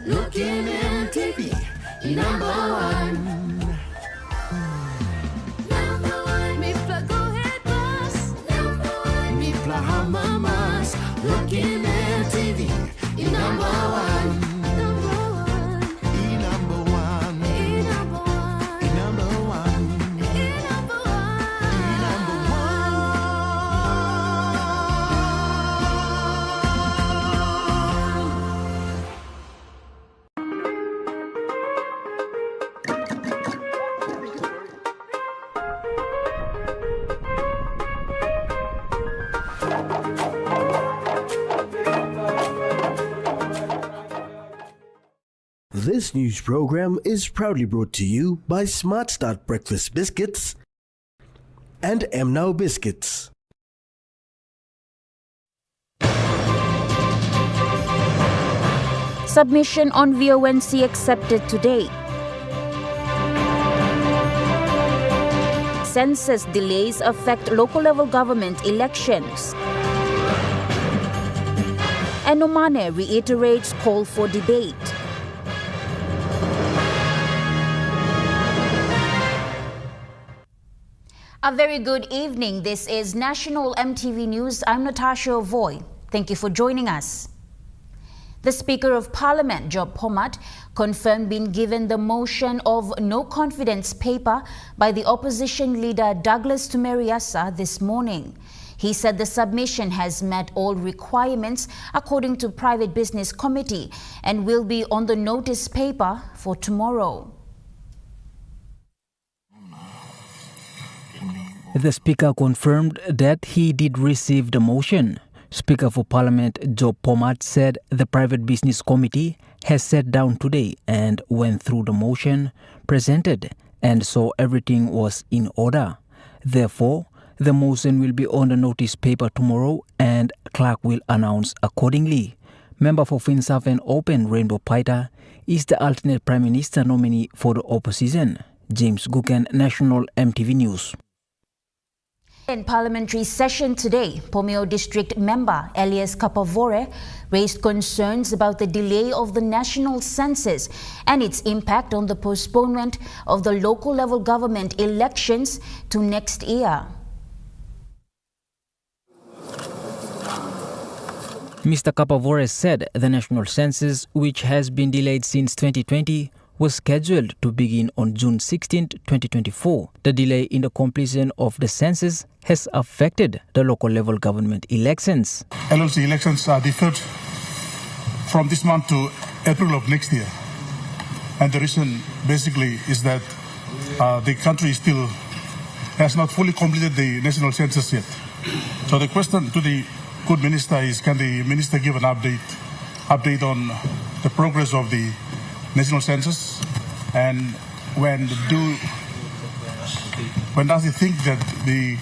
Look in EMTV, number one. Number one, mi plagohet mas. Number one, mi plahama mas. Look in EMTV, number one. Number one, number one, number one, number one, number This news program is proudly brought to you by Smart Start Breakfast Biscuits and Now Biscuits. Submission on VONC accepted today. Census delays affect local level government elections. And Omane reiterates call for debate. A very good evening. This is National EMTV News. I'm Natasha Ovoy. Thank you for joining us. The Speaker of Parliament, Job Pomat, confirmed being given the motion of no confidence paper by the opposition leader Douglas Tumeriasa this morning. He said the submission has met all requirements according to Private Business Committee and will be on the notice paper for tomorrow. The Speaker confirmed that he did receive the motion. Speaker for Parliament Job Pomat said the Private Business Committee has sat down today and went through the motion presented and saw everything was in order. Therefore, the motion will be on the notice paper tomorrow and clerk will announce accordingly. Member for Finsav and Open Rainbow Paita is the alternate Prime Minister nominee for the opposition. James Guken, National EMTV News. In parliamentary session today, Pomeo District Member Elias Kapavore raised concerns about the delay of the national census and its impact on the postponement of the local level government elections to next year. Mr. Kapavore said the national census, which has been delayed since 2020, was scheduled to begin on June 16, 2024. The delay in the completion of the census has affected the local level government elections. LLC elections are deferred from this month to April of next year. And the reason basically is that the country still has not fully completed the national census yet. So the question to the good minister is, can the minister give an update on the progress of the national census, and when does he think that the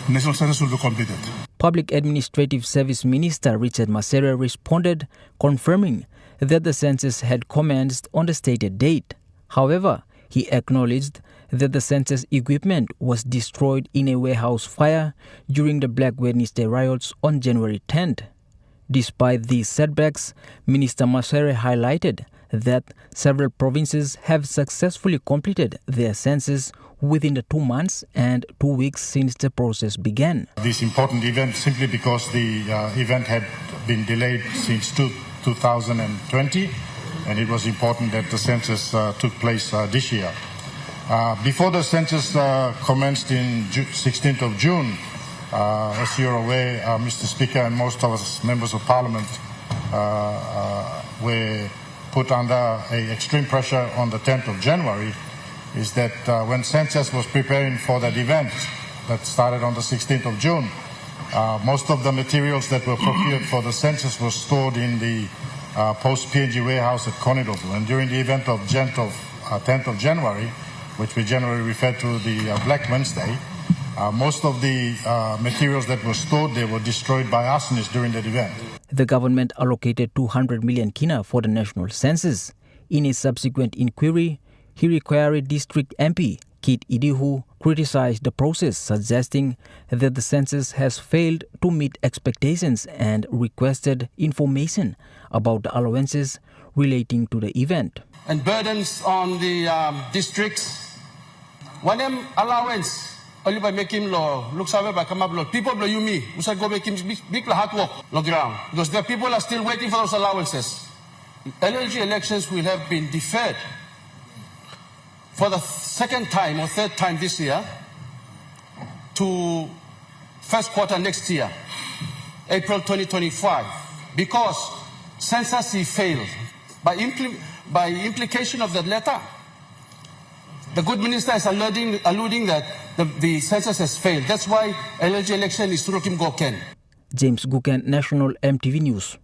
national census will be completed? Public Administrative Service Minister Richard Masere responded, confirming that the census had commenced on the stated date. However, he acknowledged that the census equipment was destroyed in a warehouse fire during the Black Wednesday riots on January 10th. Despite these setbacks, Minister Masere highlighted that several provinces have successfully completed their census within the 2 months and 2 weeks since the process began. This important event simply because the event had been delayed since 2020, and it was important that the census took place this year. Before the census commenced in 16th of June, as you're aware, Mr. Speaker, and most of us members of Parliament were put under extreme pressure on the 10th of January, is that when census was preparing for that event that started on the 16th of June, most of the materials that were procured for the census were stored in the post-PNG warehouse at Konidobu. And during the event of 10th of January, which we generally refer to the Black Wednesday, most of the materials that were stored there were destroyed by arsonists during that event. The government allocated 200 million kina for the national census. In a subsequent inquiry, Hirikwari District MP Kit Idihu criticized the process, suggesting that the census has failed to meet expectations and requested information about the allowances relating to the event. And burdens on the districts. One them allowance. Only by making law, look somewhere by come up law. People blow you me. We shall go make him big hard work on the ground. Because the people are still waiting for those allowances. Energy elections will have been deferred for the second time or third time this year to first quarter next year, April 2025, because census failed. By implication of that letter, the good minister is alluding that the census has failed. That's why energy election is Turukim Goken. James Guken, National EMTV News.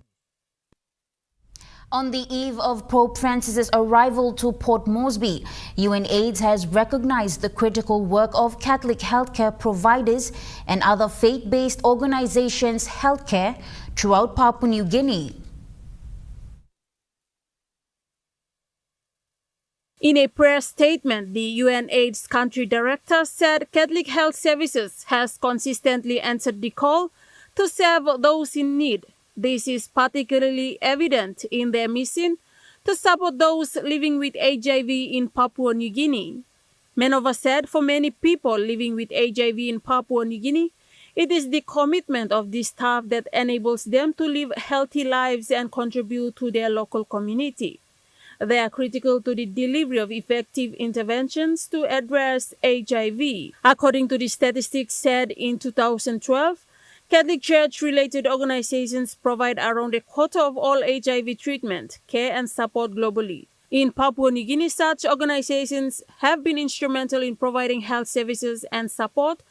On the eve of Pope Francis's arrival to Port Moresby, UNAIDS has recognized the critical work of Catholic healthcare providers and other faith-based organizations' healthcare throughout Papua New Guinea. In a press statement, the UNAIDS country director said Catholic Health Services has consistently answered the call to serve those in need. This is particularly evident in their mission to support those living with HIV in Papua New Guinea. Menova said for many people living with HIV in Papua New Guinea, it is the commitment of this staff that enables them to live healthy lives and contribute to their local community. They are critical to the delivery of effective interventions to address HIV. According to the statistics said in 2012, Catholic Church-related organizations provide around a quarter of all HIV treatment, care and support globally. In Papua New Guinea, such organizations have been instrumental in providing health services and support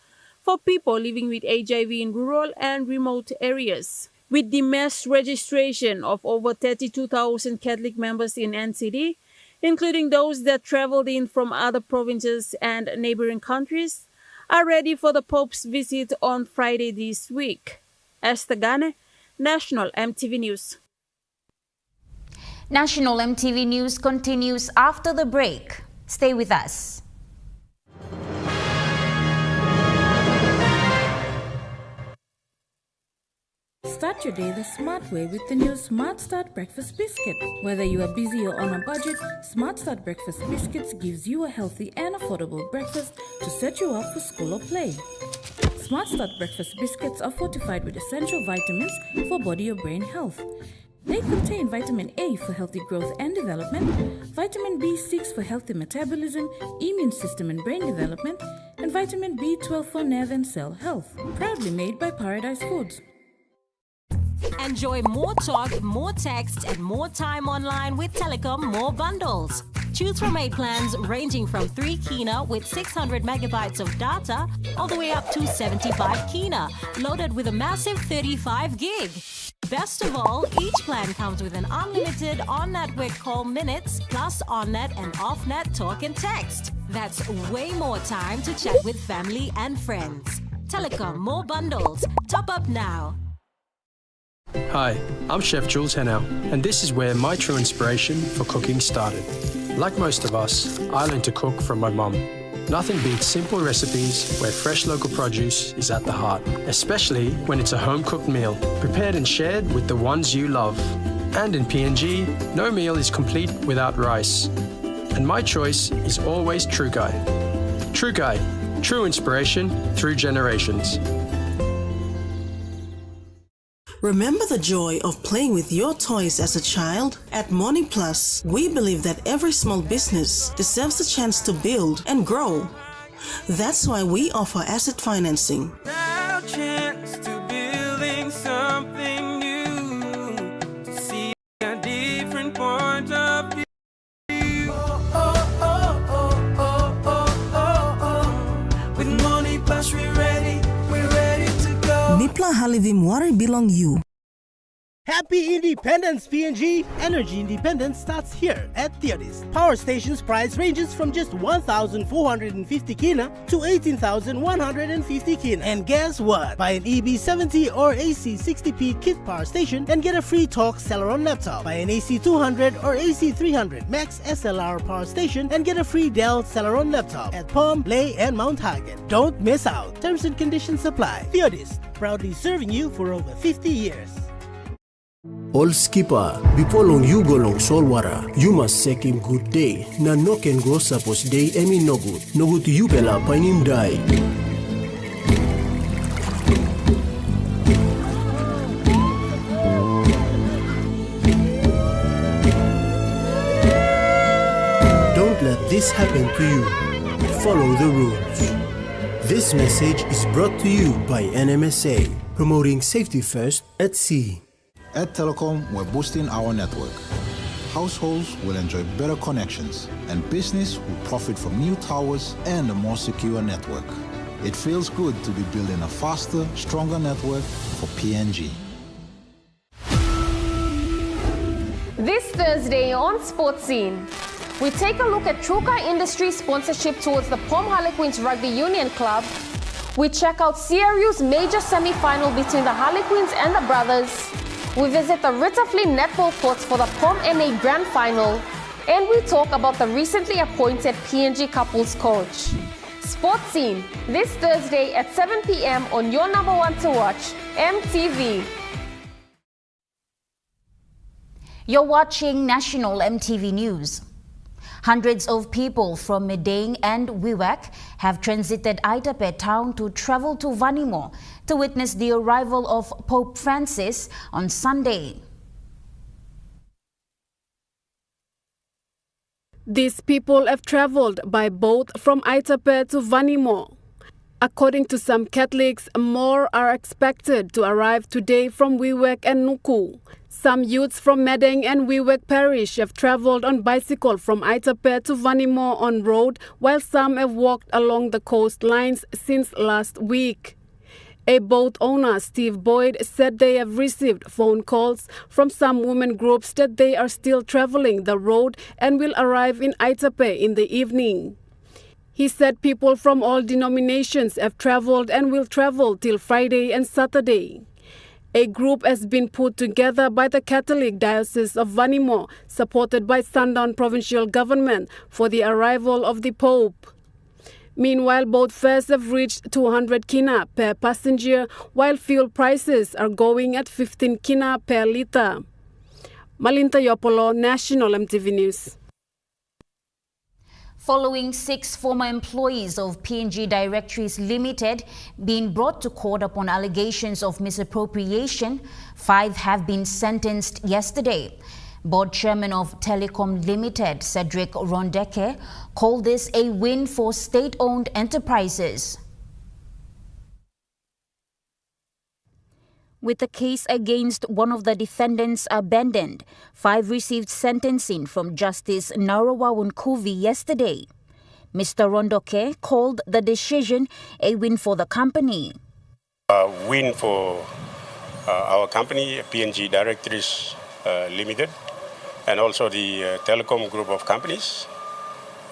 for people living with HIV in rural and remote areas. With the mass registration of over 32,000 Catholic members in NCD, including those that traveled in from other provinces and neighboring countries, are ready for the Pope's visit on Friday this week. Esther Gane, National EMTV News. National EMTV News continues after the break. Stay with us. Start your day the smart way with the new Smart Start Breakfast Biscuit. Whether you are busy or on a budget, Smart Start Breakfast Biscuits gives you a healthy and affordable breakfast to set you up for school or play. Smart Start Breakfast Biscuits are fortified with essential vitamins for body or brain health. They contain vitamin A for healthy growth and development, vitamin B6 for healthy metabolism, immune system and brain development, and vitamin B12 for nerve and cell health. Proudly made by Paradise Foods. Enjoy more talk, more text, and more time online with Telecom More Bundles. Choose from 8 plans ranging from 3 kina with 600 megabytes of data all the way up to 75 kina, loaded with a massive 35 gig. Best of all, each plan comes with an unlimited on-network call minutes plus on-net and off-net talk and text. That's way more time to chat with family and friends. Telecom More Bundles. Top up now. Hi, I'm Chef Jules Henao, and this is where my true inspiration for cooking started. Like most of us, I learned to cook from my mum. Nothing beats simple recipes where fresh local produce is at the heart, especially when it's a home-cooked meal, prepared and shared with the ones you love. And in PNG, no meal is complete without rice. And my choice is always True Guy. True Guy, true inspiration through generations. Remember the joy of playing with your toys as a child? At Morning Plus, we believe that every small business deserves a chance to build and grow. That's why we offer asset financing. Now chance to building something new, to see a different point of view. With Morning Plus, we're ready to go. Nipla Halivim Wari belong you. Happy Independence, PNG! Energy independence starts here at Theodist. Power stations price ranges from just 1,450 kina to 18,150 kina. And guess what? Buy an EB70 or AC60P kit power station and get a free Talk Celeron laptop. Buy an AC200 or AC300 Max SLR power station and get a free Dell Celeron laptop at Palm, Lay, and Mount Hagen. Don't miss out. Terms and conditions apply. Theodist, proudly serving you for over 50 years. All skipper, before long you go long saltwater, you must check him good day. Na no can go suppose day emi no good. No good you bela pain him die. Don't let this happen to you. Follow the rules. This message is brought to you by NMSA, promoting safety first at sea. At Telecom, we're boosting our network. Households will enjoy better connections, and business will profit from new towers and a more secure network. It feels good to be building a faster, stronger network for PNG. This Thursday on Sports Scene, we take a look at Truka Industries sponsorship towards the POM Harlequins Rugby Union Club. We check out CRU's major semi-final between the Harlequins and the Brothers. We visit the Ritterfleet netball courts for the POM NA Grand Final. And we talk about the recently appointed PNG couples coach. Sports Scene, this Thursday at 7 p.m. on your number one to watch, EMTV. You're watching National EMTV News. Hundreds of people from Medang and Wewak have transited Aitape town to travel to Vanimo to witness the arrival of Pope Francis on Sunday. These people have traveled by boat from Aitape to Vanimo. According to some Catholics, more are expected to arrive today from Wewak and Nuku. Some youths from Medang and Wewak Parish have traveled on bicycle from Aitape to Vanimo on road, while some have walked along the coastlines since last week. A boat owner, Steve Boyd, said they have received phone calls from some women groups that they are still traveling the road and will arrive in Aitape in the evening. He said people from all denominations have traveled and will travel till Friday and Saturday. A group has been put together by the Catholic Diocese of Vanimo, supported by Sundown Provincial Government, for the arrival of the Pope. Meanwhile, boat fares have reached 200 kina per passenger, while fuel prices are going at 15 kina per litre. Malinta Yopolo, National EMTV News. Following 6 former employees of PNG Directories Limited being brought to court upon allegations of misappropriation, 5 have been sentenced yesterday. Board Chairman of Telecom Limited, Cedric Rondeke, called this a win for state-owned enterprises. With the case against one of the defendants abandoned, 5 received sentencing from Justice Narawa Wunkuvi yesterday. Mr. Rondoke called the decision a win for the company. A win for our company, PNG Directories Limited, and also the telecom group of companies,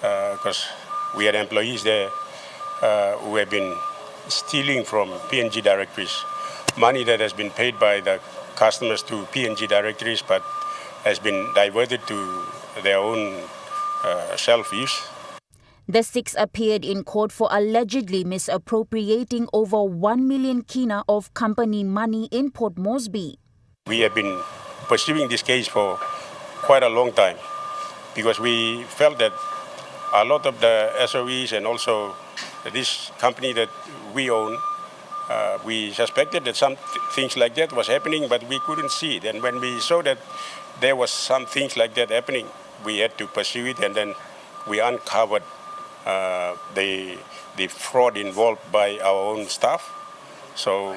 because we had employees there who have been stealing from PNG Directories. Money that has been paid by the customers to PNG Directories but has been diverted to their own self-use. The 6 appeared in court for allegedly misappropriating over 1 million kina of company money in Port Moresby. We have been pursuing this case for quite a long time because we felt that a lot of the SOEs and also this company that we own, we suspected that some things like that was happening, but we couldn't see it. And when we saw that there was some things like that happening, we had to pursue it, and then we uncovered the fraud involved by our own staff. So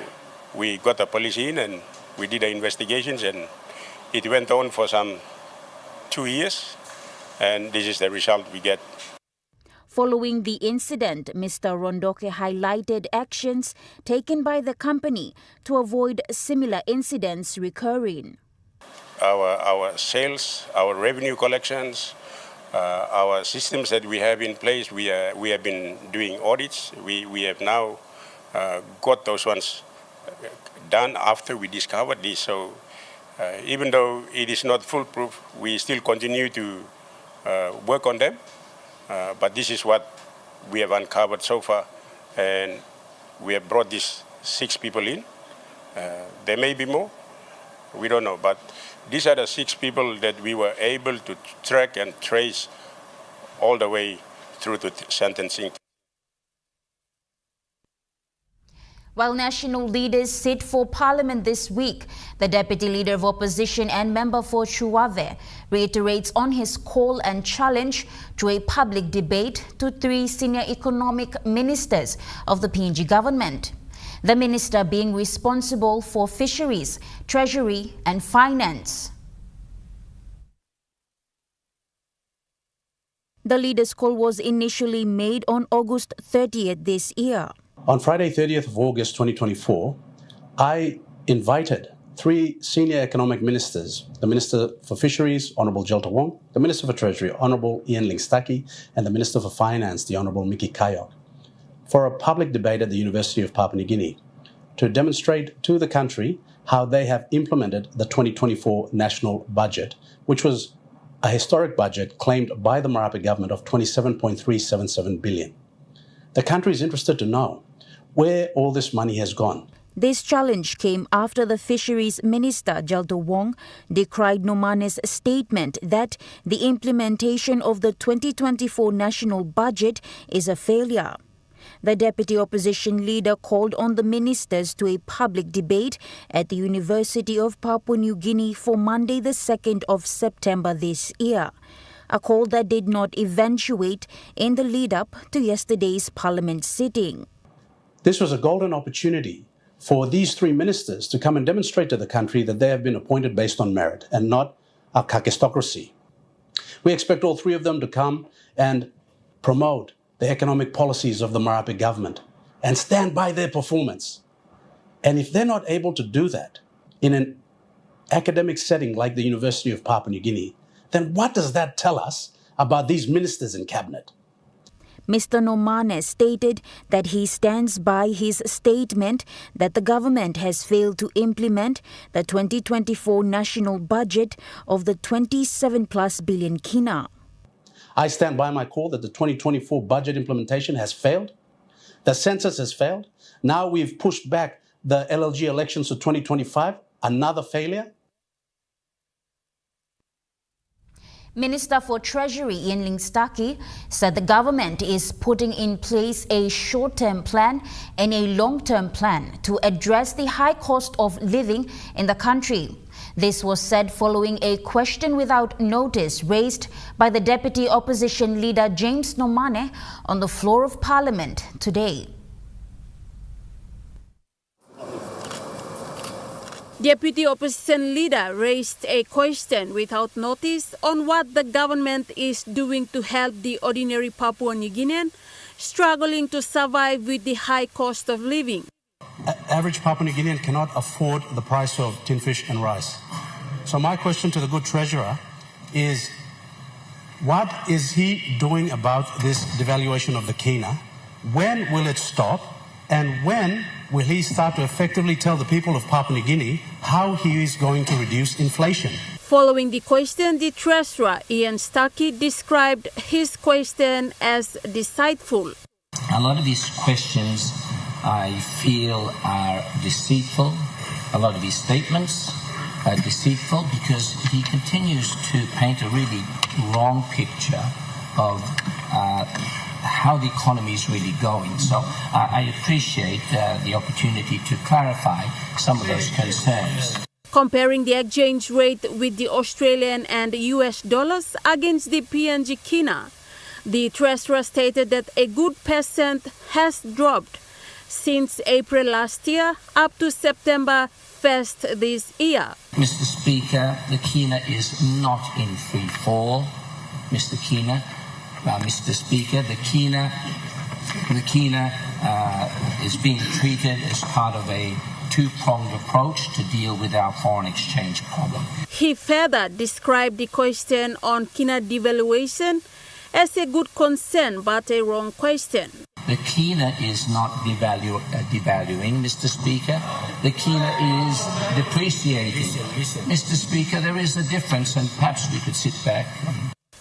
we got the police in and we did the investigations, and it went on for some 2 years, and this is the result we get. Following the incident, Mr. Rondoke highlighted actions taken by the company to avoid similar incidents recurring. Our sales, our revenue collections, our systems that we have in place, we have been doing audits. We have now got those ones done after we discovered this. So even though it is not foolproof, we still continue to work on them. But this is what we have uncovered so far, and we have brought these 6 people in. There may be more, we don't know, but these are the 6 people that we were able to track and trace all the way through to sentencing. While national leaders sit for parliament this week, the deputy leader of opposition and member for Chuave reiterates on his call and challenge to a public debate to 3 senior economic ministers of the PNG government. The minister being responsible for fisheries, treasury and finance. The leader's call was initially made on August 30th this year. On Friday, 30th of August 2024, I invited 3 senior economic ministers, the Minister for Fisheries, Honourable Jelta Wong, the Minister for Treasury, Honourable Ian Lingstaki, and the Minister for Finance, the Honourable Mickey Kayok, for a public debate at the University of Papua New Guinea to demonstrate to the country how they have implemented the 2024 national budget, which was a historic budget claimed by the Marape government of 27.377 billion. The country is interested to know where all this money has gone. This challenge came after the Fisheries Minister, Jelta Wong, decried Nomane's statement that the implementation of the 2024 national budget is a failure. The deputy opposition leader called on the ministers to a public debate at the University of Papua New Guinea for Monday, the 2nd of September this year, a call that did not eventuate in the lead-up to yesterday's parliament sitting. This was a golden opportunity for these 3 ministers to come and demonstrate to the country that they have been appointed based on merit and not a kakistocracy. We expect all 3 of them to come and promote the economic policies of the Marape government and stand by their performance. And if they're not able to do that in an academic setting like the University of Papua New Guinea, then what does that tell us about these ministers in cabinet? Mr. Nomane stated that he stands by his statement that the government has failed to implement the 2024 national budget of the 27+ billion kina. I stand by my call that the 2024 budget implementation has failed. The census has failed. Now we've pushed back the LLG elections to 2025, another failure. Minister for Treasury Ian Lingstaki said the government is putting in place a short-term plan and a long-term plan to address the high cost of living in the country. This was said following a question without notice raised by the Deputy Opposition Leader James Nomane on the floor of Parliament today. Deputy Opposition Leader raised a question without notice on what the government is doing to help the ordinary Papua New Guinean struggling to survive with the high cost of living. Average Papua New Guinean cannot afford the price of tin fish and rice. So my question to the good treasurer is, what is he doing about this devaluation of the kina? When will it stop? And when will he start to effectively tell the people of Papua New Guinea how he is going to reduce inflation? Following the question, the treasurer, Ian Starkey, described his question as deceitful. A lot of these questions I feel are deceitful. A lot of his statements are deceitful because he continues to paint a really wrong picture of how the economy is really going. So I appreciate the opportunity to clarify some of those concerns. Comparing the exchange rate with the Australian and US dollars against the PNG kina, the treasurer stated that a good percent has dropped since April last year up to September 1st this year. Mr. Speaker, the kina is not in free fall. Mr. Speaker, the kina is being treated as part of a two-pronged approach to deal with our foreign exchange problem. He further described the question on kina devaluation as a good concern but a wrong question. The kina is not devaluing, Mr. Speaker. The kina is depreciating. Mr. Speaker, there is a difference, and perhaps we could sit back.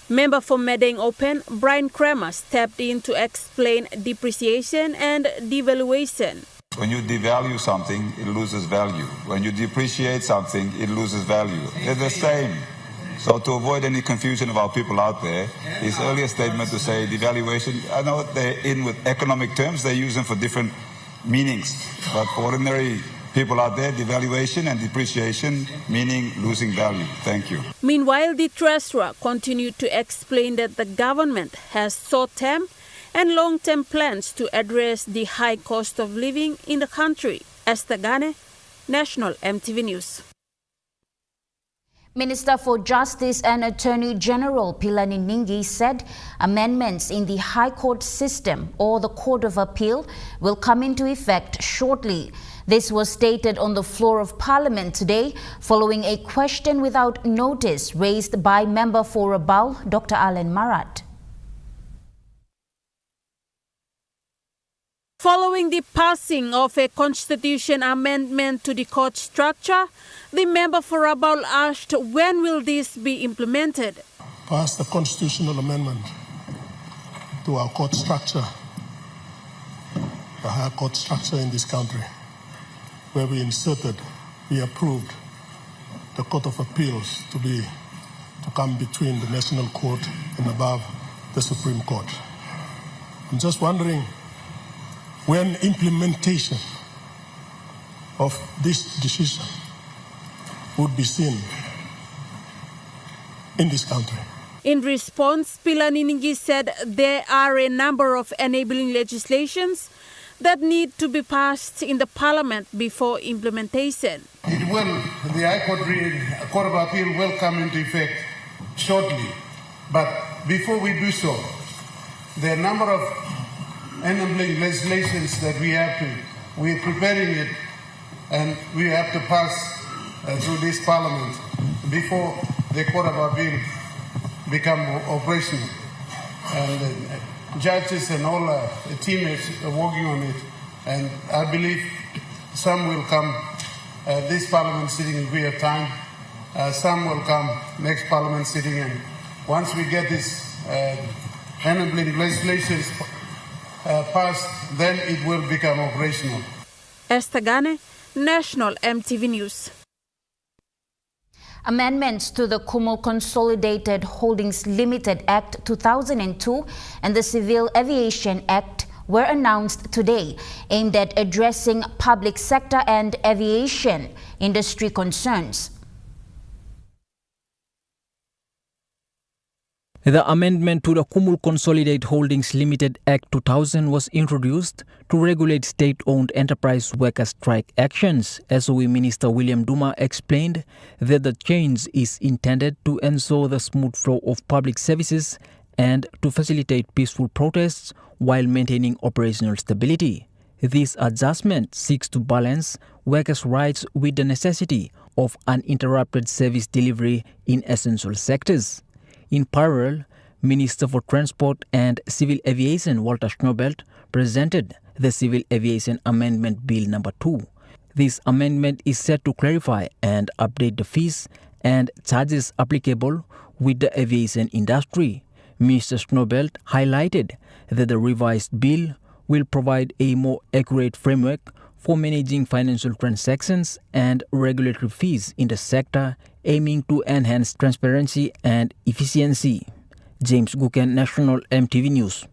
Member for Medang Open, Brian Kramer, stepped in to explain depreciation and devaluation. When you devalue something, it loses value. When you depreciate something, it loses value. They're the same. So to avoid any confusion of our people out there, his earlier statement to say devaluation, I know they're in with economic terms, they use them for different meanings. But for ordinary people out there, devaluation and depreciation meaning losing value. Thank you. Meanwhile, the treasurer continued to explain that the government has short-term and long-term plans to address the high cost of living in the country. Esther Gane, National EMTV News. Minister for Justice and Attorney General Philani Ningi said amendments in the High Court system or the Court of Appeal will come into effect shortly. This was stated on the floor of Parliament today following a question without notice raised by Member for Rabaul, Dr. Alan Marat. Following the passing of a constitution amendment to the court structure, the member for Rabaul asked when will this be implemented? Pass the constitutional amendment to our court structure, the higher court structure in this country, where we approved the Court of Appeals to come between the National Court and above the Supreme Court. I'm just wondering when implementation of this decision would be seen in this country. In response, Philani Ningi said there are a number of enabling legislations that need to be passed in the Parliament before implementation. The High Court of Appeal will come into effect shortly. But before we do so, there are a number of enabling legislations that we're preparing it, and we have to pass through this Parliament before the Court of Appeal become operational. And judges and all the teammates are working on it, and I believe some will come this Parliament sitting if we have time. Some will come next Parliament sitting, and once we get this enabling legislation passed, then it will become operational. Esther Gane, National EMTV News. Amendments to the Kumul Consolidated Holdings Limited Act 2002 and the Civil Aviation Act were announced today, aimed at addressing public sector and aviation industry concerns. The amendment to the Kumul Consolidated Holdings Limited Act 2000 was introduced to regulate state-owned enterprise worker strike actions. SOE Minister William Duma explained that the change is intended to ensure the smooth flow of public services and to facilitate peaceful protests while maintaining operational stability. This adjustment seeks to balance workers' rights with the necessity of uninterrupted service delivery in essential sectors. In parallel, Minister for Transport and Civil Aviation Walter Schnobelt presented the Civil Aviation Amendment Bill No. 2. This amendment is set to clarify and update the fees and charges applicable with the aviation industry. Mr. Schnobelt highlighted that the revised bill will provide a more accurate framework for managing financial transactions and regulatory fees in the sector, aiming to enhance transparency and efficiency. James Guken, National EMTV News.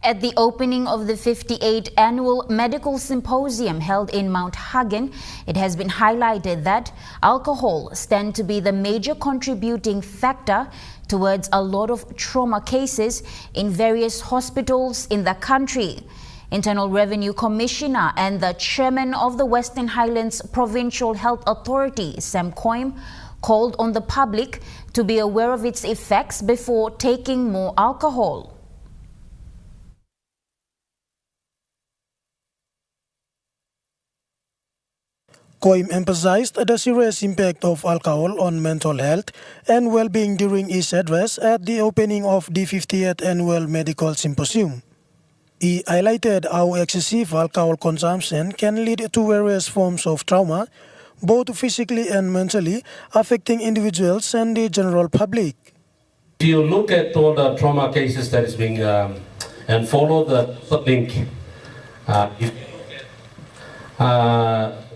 At the opening of the 58th Annual Medical Symposium held in Mount Hagen, it has been highlighted that alcohol stands to be the major contributing factor towards a lot of trauma cases in various hospitals in the country. Internal Revenue Commissioner and the Chairman of the Western Highlands Provincial Health Authority, Sam Coim, called on the public to be aware of its effects before taking more alcohol. Coim emphasized the serious impact of alcohol on mental health and well-being during his address at the opening of the 50th Annual Medical Symposium. He highlighted how excessive alcohol consumption can lead to various forms of trauma, both physically and mentally, affecting individuals and the general public. If you look at all the trauma cases that is being and follow the link,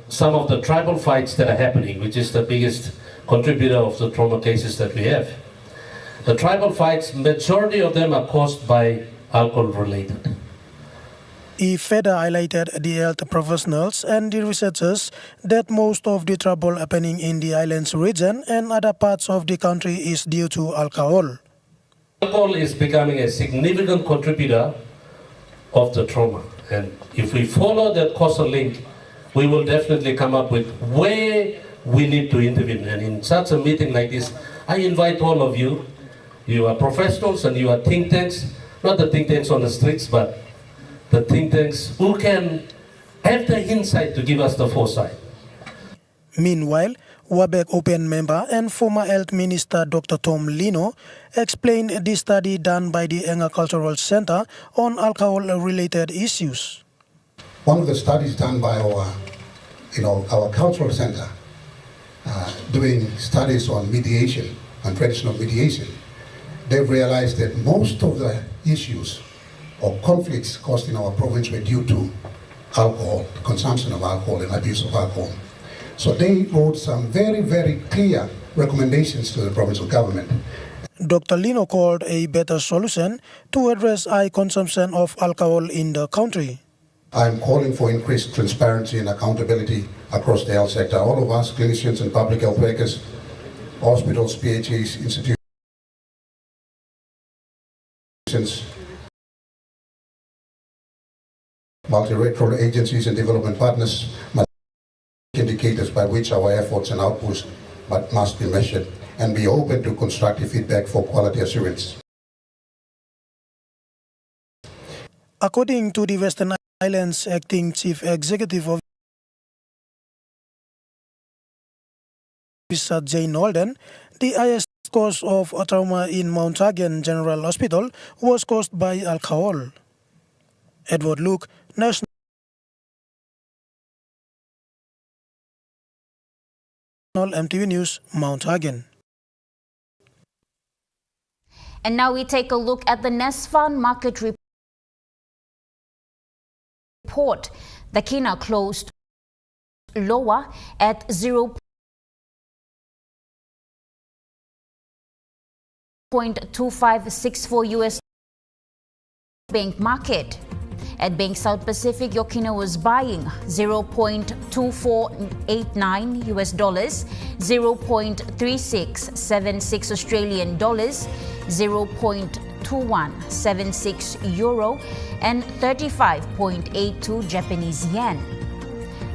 Some of the tribal fights that are happening, which is the biggest contributor of the trauma cases that we have. The tribal fights, majority of them are caused by alcohol related. He further highlighted the health professionals and the researchers that most of the trouble happening in the islands region and other parts of the country is due to alcohol. Alcohol is becoming a significant contributor of the trauma. And if we follow that causal link, we will definitely come up with where we need to intervene. And in such a meeting like this, I invite all of you. You are professionals and you are think tanks, not the think tanks on the streets, but the think tanks who can have the insight to give us the foresight. Meanwhile, WABEC Open member and former Health Minister Dr. Tom Lino explained the study done by the Enga Cultural Center on alcohol-related issues. One of the studies done by our cultural center, doing studies on mediation, on traditional mediation, they've realized that most of the issues or conflicts caused in our province were due to alcohol, consumption of alcohol and abuse of alcohol. So they wrote some very, very clear recommendations to the provincial government. Dr. Lino called a better solution to address high consumption of alcohol in the country. I'm calling for increased transparency and accountability across the health sector. All of us, clinicians and public health workers, hospitals, PHAs, institutions, multilateral agencies and development partners must be indicators by which our efforts and outputs must be measured and be open to constructive feedback for quality assurance. According to the Western Islands Acting Chief Executive Officer Jane Holden, the highest cause of trauma in Mount Hagen General Hospital was caused by alcohol. Edward Luke, National MTV News, Mount Hagen. And now we take a look at the Nesfan market report. The kina closed lower at 0.2564 US Bank market. At Bank South Pacific, your kina was buying 0.2489 US dollars, 0.3676 Australian dollars, 0.2176 euro, and 35.82 Japanese yen.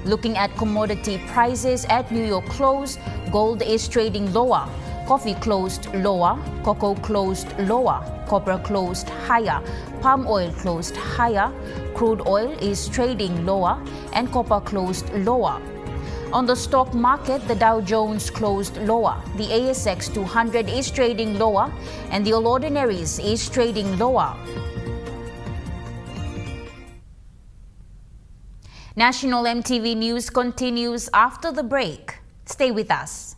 Looking at commodity prices at New York close, gold is trading lower. Coffee closed lower, cocoa closed lower, copper closed higher, palm oil closed higher, crude oil is trading lower, and copper closed lower. On the stock market, the Dow Jones closed lower, the ASX 200 is trading lower, and the All Ordinaries is trading lower. National MTV News continues after the break. Stay with us.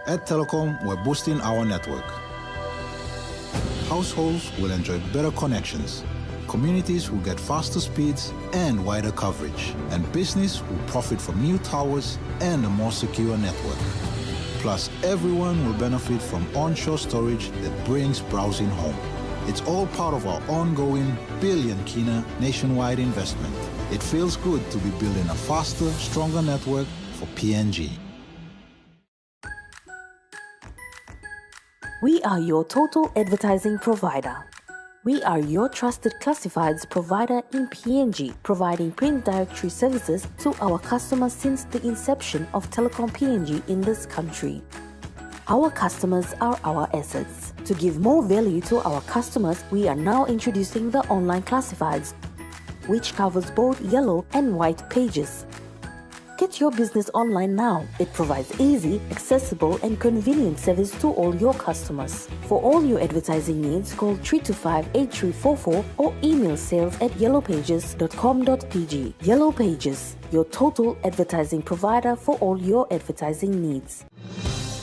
At Telecom, we're boosting our network. Households will enjoy better connections. Communities will get faster speeds and wider coverage. And business will profit from new towers and a more secure network. Plus, everyone will benefit from onshore storage that brings browsing home. It's all part of our ongoing billion kina nationwide investment. It feels good to be building a faster, stronger network for PNG. We are your total advertising provider. We are your trusted classifieds provider in PNG, providing print directory services to our customers since the inception of Telecom PNG in this country. Our customers are our assets. To give more value to our customers, we are now introducing the online classifieds, which covers both yellow and white pages. Get your business online now. It provides easy, accessible, and convenient service to all your customers. For all your advertising needs, call 325-8344 or email sales@yellowpages.com.pg. Yellow Pages, your total advertising provider for all your advertising needs.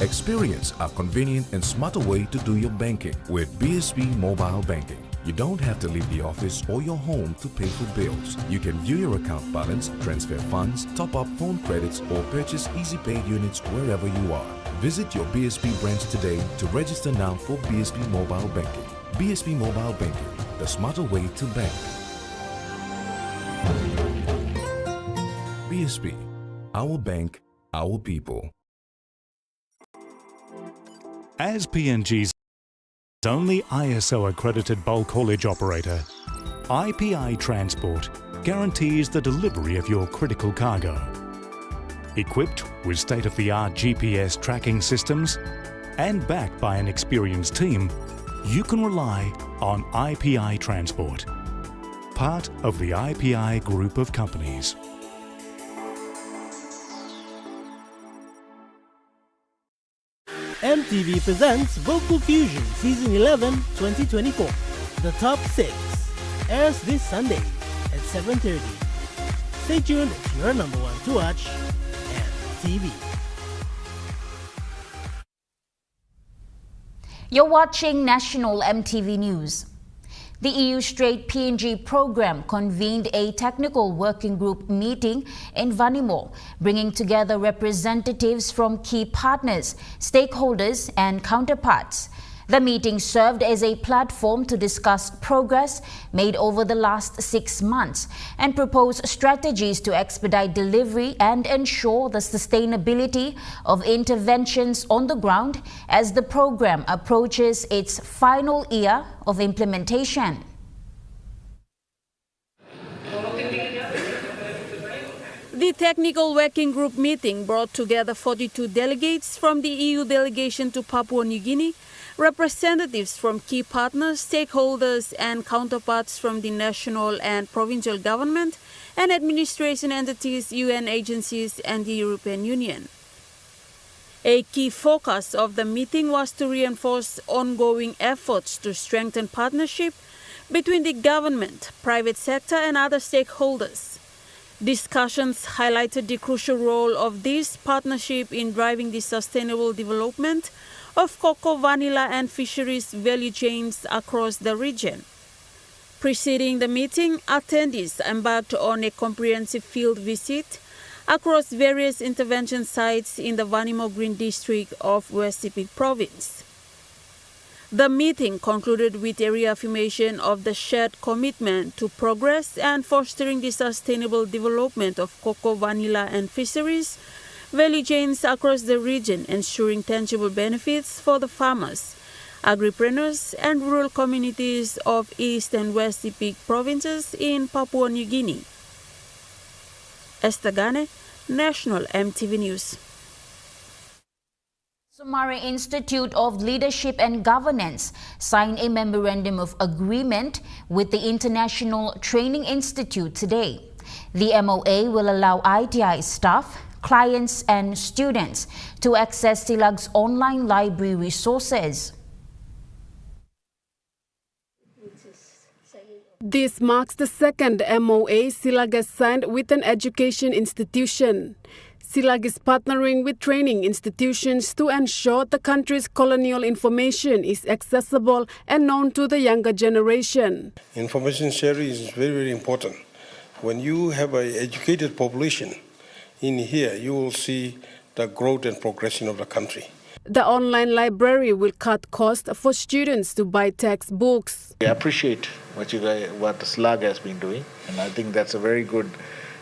Experience a convenient and smarter way to do your banking with BSB Mobile Banking. You don't have to leave the office or your home to pay for bills. You can view your account balance, transfer funds, top up phone credits, or purchase EasyPay units wherever you are. Visit your BSB branch today to register now for BSB Mobile Banking. BSB Mobile Banking, the smarter way to bank. BSB, our bank, our people. As PNG's only ISO-accredited bulk haulage operator, IPI Transport guarantees the delivery of your critical cargo. Equipped with state-of-the-art GPS tracking systems and backed by an experienced team, you can rely on IPI Transport, part of the IPI group of companies. EMTV presents Vocal Fusion Season 11 2024. The Top 6 airs this Sunday at 7:30. Stay tuned to your number one to watch, EMTV. You're watching National EMTV News. The EU Straight PNG program convened a technical working group meeting in Vanimo, bringing together representatives from key partners, stakeholders, and counterparts. The meeting served as a platform to discuss progress made over the last 6 months and propose strategies to expedite delivery and ensure the sustainability of interventions on the ground as the program approaches its final year of implementation. The technical working group meeting brought together 42 delegates from the EU delegation to Papua New Guinea, representatives from key partners, stakeholders, and counterparts from the national and provincial government and administration entities, UN agencies, and the European Union. A key focus of the meeting was to reinforce ongoing efforts to strengthen partnership between the government, private sector, and other stakeholders. Discussions highlighted the crucial role of this partnership in driving the sustainable development of cocoa, vanilla, and fisheries value chains across the region. Preceding the meeting, attendees embarked on a comprehensive field visit across various intervention sites in the Vanimo Green District of West Sepik Province. The meeting concluded with a reaffirmation of the shared commitment to progress and fostering the sustainable development of cocoa, vanilla, and fisheries value chains across the region, ensuring tangible benefits for the farmers, agripreneurs, and rural communities of East and West Sepik provinces in Papua New Guinea. Esther Gane, National EMTV News. Somare Institute of Leadership and Governance signed a memorandum of agreement with the International Training Institute today. The MOA will allow ITI staff, clients, and students to access SILAG's online library resources. This marks the second MOA SILAG has signed with an education institution. SILAG is partnering with training institutions to ensure the country's colonial information is accessible and known to the younger generation. Information sharing is very, very important. When you have an educated population in here, you will see the growth and progression of the country. The online library will cut costs for students to buy textbooks. I appreciate what the SILAG has been doing, and I think that's a very good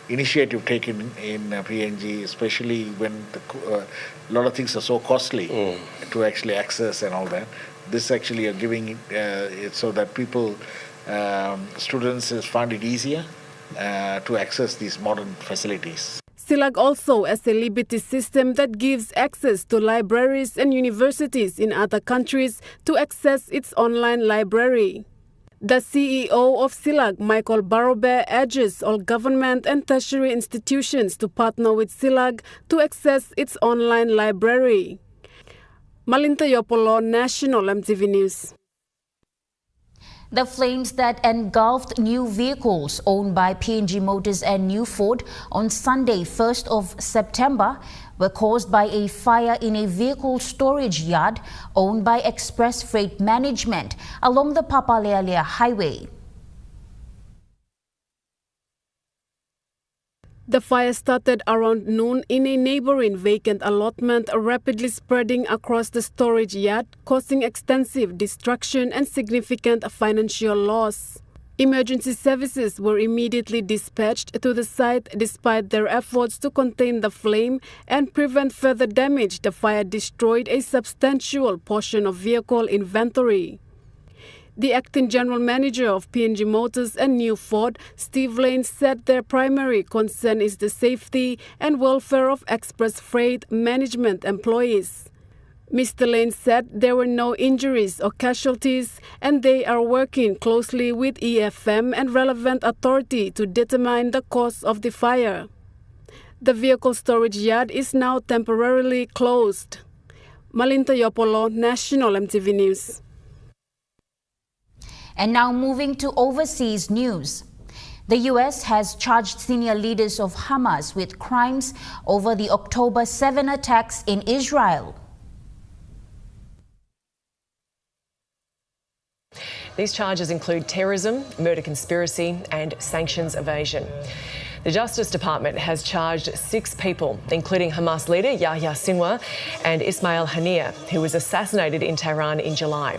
initiative taken in PNG, especially when a lot of things are so costly to actually access and all that. This actually are giving it so that people, students find it easier to access these modern facilities. SILAG also has a Liberty system that gives access to libraries and universities in other countries to access its online library. The CEO of SILAG, Michael Barobe, urges all government and tertiary institutions to partner with SILAG to access its online library. Malinta Yopolo, National EMTV News. The flames that engulfed new vehicles owned by PNG Motors and New Ford on Sunday, 1st of September, were caused by a fire in a vehicle storage yard owned by Express Freight Management along the Papalealea Highway. The fire started around noon in a neighboring vacant allotment, rapidly spreading across the storage yard, causing extensive destruction and significant financial loss. Emergency services were immediately dispatched to the site despite their efforts to contain the flame and prevent further damage. The fire destroyed a substantial portion of vehicle inventory. The acting general manager of PNG Motors and New Ford, Steve Lane, said their primary concern is the safety and welfare of Express Freight Management employees. Mr. Lane said there were no injuries or casualties and they are working closely with EFM and relevant authority to determine the cause of the fire. The vehicle storage yard is now temporarily closed. Malinta Yopolo, National EMTV News. And now moving to overseas news. The U.S. has charged senior leaders of Hamas with crimes over the October 7 attacks in Israel. These charges include terrorism, murder conspiracy and sanctions evasion. The Justice Department has charged 6 people, including Hamas leader Yahya Sinwar and Ismail Haniyeh, who was assassinated in Tehran in July.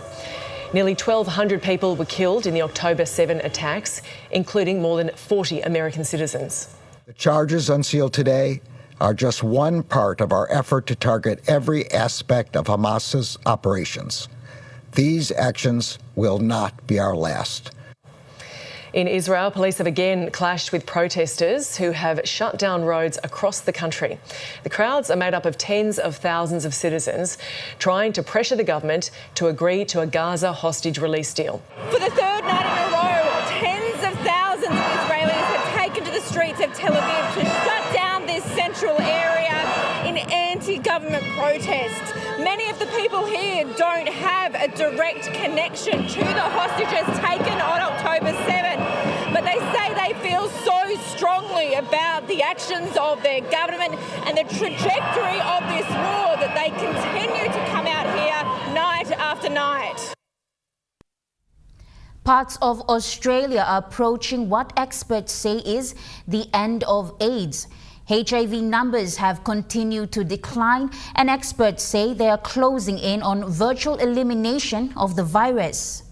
Nearly 1,200 people were killed in the October 7 attacks, including more than 40 American citizens. The charges unsealed today are just one part of our effort to target every aspect of Hamas's operations. These actions will not be our last. In Israel, police have again clashed with protesters who have shut down roads across the country. The crowds are made up of tens of thousands of citizens trying to pressure the government to agree to a Gaza hostage release deal. For the third night in a row, tens of thousands of Israelis have taken to the streets of Tel Aviv to shut down this central area in anti-government protest. Many of the people here don't have a direct connection to the hostages taken on October 7, but they say they feel so strongly about the actions of their government and the trajectory of this war that they continue to come out here night after night. Parts of Australia are approaching what experts say is the end of AIDS. HIV numbers have continued to decline, and experts say they are closing in on virtual elimination of the virus.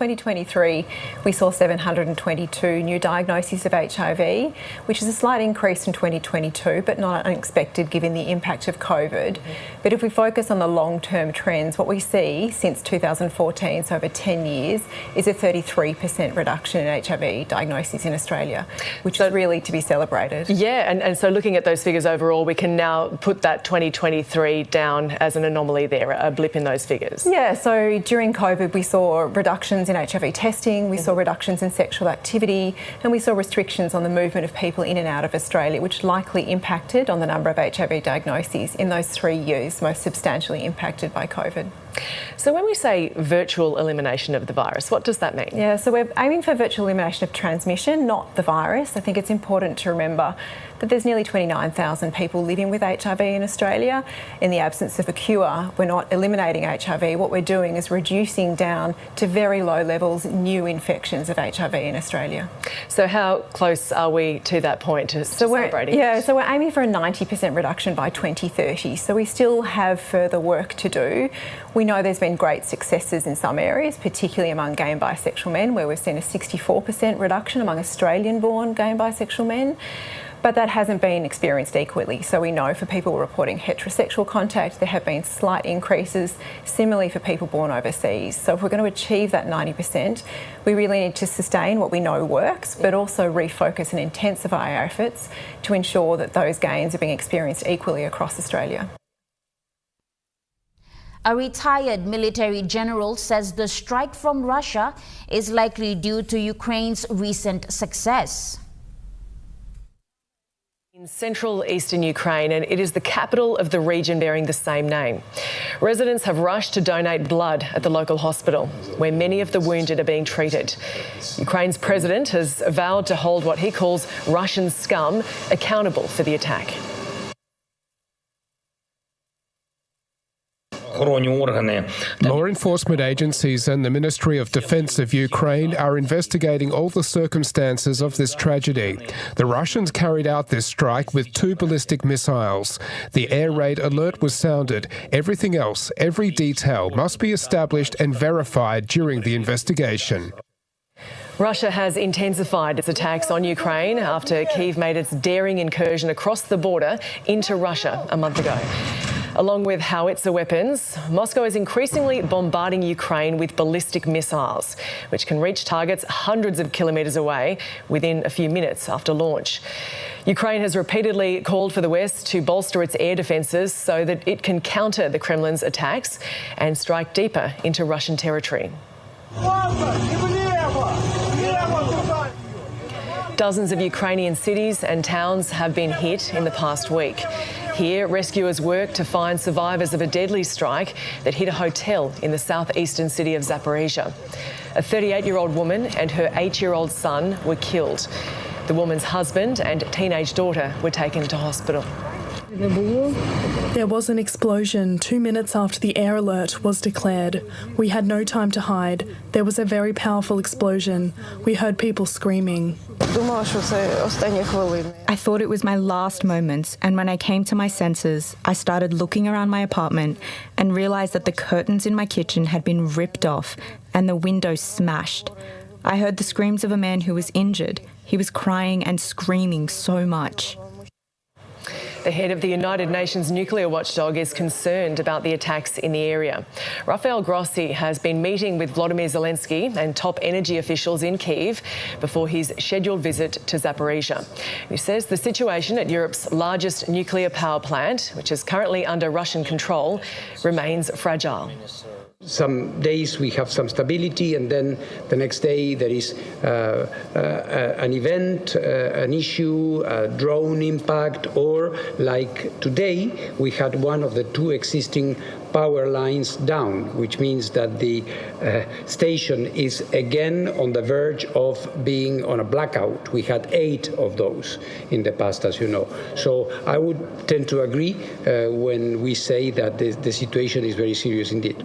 2023, we saw 722 new diagnoses of HIV, which is a slight increase in 2022, but not unexpected given the impact of COVID. But if we focus on the long-term trends, what we see since 2014, so over 10 years, is a 33% reduction in HIV diagnoses in Australia, which is really to be celebrated. Yeah, and so looking at those figures overall, we can now put that 2023 down as an anomaly there, a blip in those figures. Yeah, so during COVID, we saw reductions in HIV testing, we saw reductions in sexual activity, and we saw restrictions on the movement of people in and out of Australia, which likely impacted on the number of HIV diagnoses in those 3 years, most substantially impacted by COVID. So when we say virtual elimination of the virus, what does that mean? Yeah, so we're aiming for virtual elimination of transmission, not the virus. I think it's important to remember that there's nearly 29,000 people living with HIV in Australia. In the absence of a cure, we're not eliminating HIV. What we're doing is reducing down to very low levels new infections of HIV in Australia. So how close are we to that point, to celebrating? So we're aiming for a 90% reduction by 2030. So we still have further work to do. We know there's been great successes in some areas, particularly among gay and bisexual men, where we've seen a 64% reduction among Australian-born gay and bisexual men. But that hasn't been experienced equally. So we know for people reporting heterosexual contact, there have been slight increases. Similarly for people born overseas. So if we're going to achieve that 90%, we really need to sustain what we know works, but also refocus and intensify our efforts to ensure that those gains are being experienced equally across Australia. A retired military general says the strike from Russia is likely due to Ukraine's recent success. In central eastern Ukraine, and it is the capital of the region bearing the same name. Residents have rushed to donate blood at the local hospital, where many of the wounded are being treated. Ukraine's president has vowed to hold what he calls Russian scum accountable for the attack. Law enforcement agencies and the Ministry of Defence of Ukraine are investigating all the circumstances of this tragedy. The Russians carried out this strike with 2 ballistic missiles. The air raid alert was sounded. Everything else, every detail, must be established and verified during the investigation. Russia has intensified its attacks on Ukraine after Kyiv made its daring incursion across the border into Russia a month ago. Along with howitzer weapons, Moscow is increasingly bombarding Ukraine with ballistic missiles, which can reach targets hundreds of kilometres away within a few minutes after launch. Ukraine has repeatedly called for the West to bolster its air defences so that it can counter the Kremlin's attacks and strike deeper into Russian territory. Dozens of Ukrainian cities and towns have been hit in the past week. Here, rescuers work to find survivors of a deadly strike that hit a hotel in the southeastern city of Zaporizhia. A 38-year-old woman and her 8-year-old son were killed. The woman's husband and teenage daughter were taken to hospital. There was an explosion 2 minutes after the air alert was declared. We had no time to hide. There was a very powerful explosion. We heard people screaming. I thought it was my last moments, and when I came to my senses, I started looking around my apartment and realised that the curtains in my kitchen had been ripped off and the windows smashed. I heard the screams of a man who was injured. He was crying and screaming so much. The head of the United Nations nuclear watchdog is concerned about the attacks in the area. Rafael Grossi has been meeting with Volodymyr Zelensky and top energy officials in Kyiv before his scheduled visit to Zaporizhia. He says the situation at Europe's largest nuclear power plant, which is currently under Russian control, remains fragile. Some days we have some stability, and then the next day there is an event, an issue, a drone impact, or like today we had one of the 2 existing power lines down, which means that the station is again on the verge of being on a blackout. We had 8 of those in the past, as you know. So I would tend to agree when we say that the situation is very serious indeed.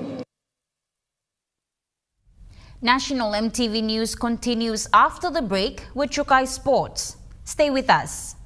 National EMTV News continues after the break with Chukai Sports. Stay with us.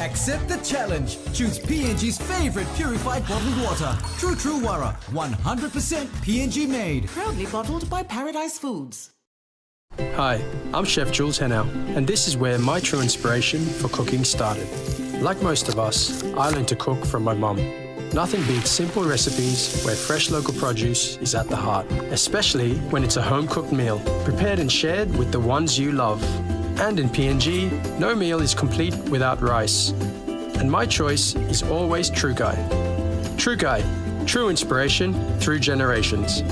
Accept the challenge. Choose PNG's favorite purified bottled water. True Wara, 100% PNG made. Proudly bottled by Paradise Foods. Hi, I'm Chef Jules Hennell, and this is where my true inspiration for cooking started. Like most of us, I learned to cook from my mum. Nothing beats simple recipes where fresh local produce is at the heart, especially when it's a home-cooked meal, prepared and shared with the ones you love. And in PNG, no meal is complete without rice. And my choice is always True Guy. True Guy, true inspiration through generations.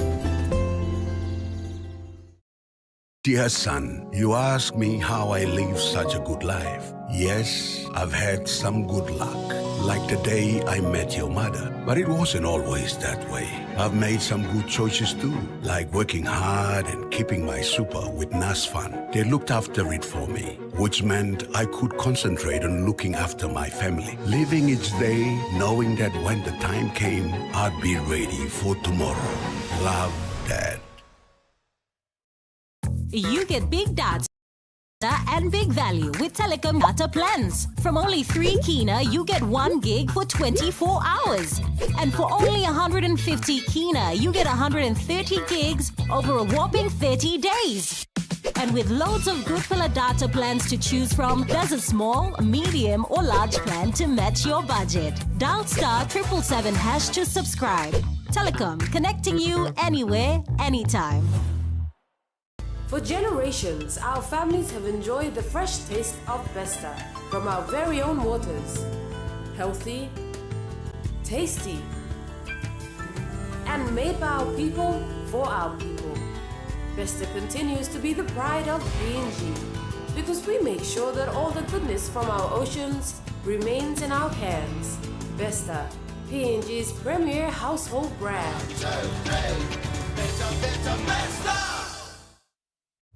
Dear son, you ask me how I live such a good life. Yes, I've had some good luck. like the day I met your mother. But it wasn't always that way. I've made some good choices too, like working hard and keeping my super with NASFAN. They looked after it for me, which meant I could concentrate on looking after my family. Living each day, knowing that when the time came, I'd be ready for tomorrow. Love, Dad. You get big data and big value with telecom data plans. From only 3 Kina, you get 1 gig for 24 hours. And for only 150 Kina, you get 130 gigs over a whopping 30 days. And with loads of good pillar data plans to choose from, there's a small, medium or large plan to match your budget. Dial *777# to subscribe. Telecom, connecting you anywhere, anytime. For generations, our families have enjoyed the fresh taste of Besta from our very own waters. Healthy, tasty, and made by our people for our people. Besta continues to be the pride of PNG because we make sure that all the goodness from our oceans remains in our hands. Besta, PNG's premier household brand.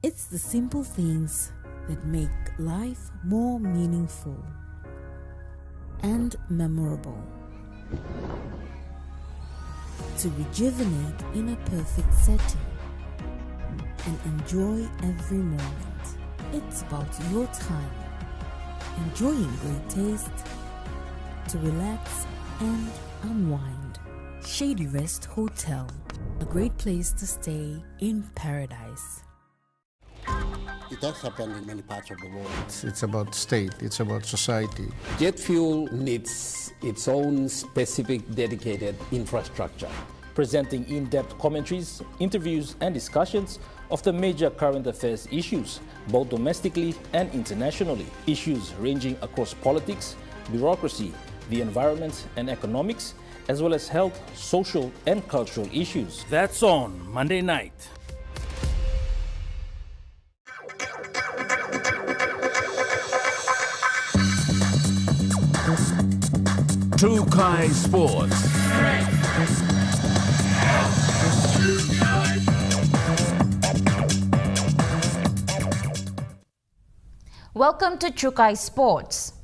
It's the simple things that make life more meaningful and memorable. To rejuvenate in a perfect setting and enjoy every moment. It's about your time, enjoying great taste, to relax and unwind. Shady Rest Hotel, a great place to stay in paradise. It has happened in many parts of the world. It's about state, it's about society. Jet fuel needs its own specific dedicated infrastructure. Presenting in-depth commentaries, interviews and discussions of the major current affairs issues, both domestically and internationally. Issues ranging across politics, bureaucracy, the environment and economics, as well as health, social and cultural issues. That's on Monday night. Chukai Sports. Welcome to Chukai Sports.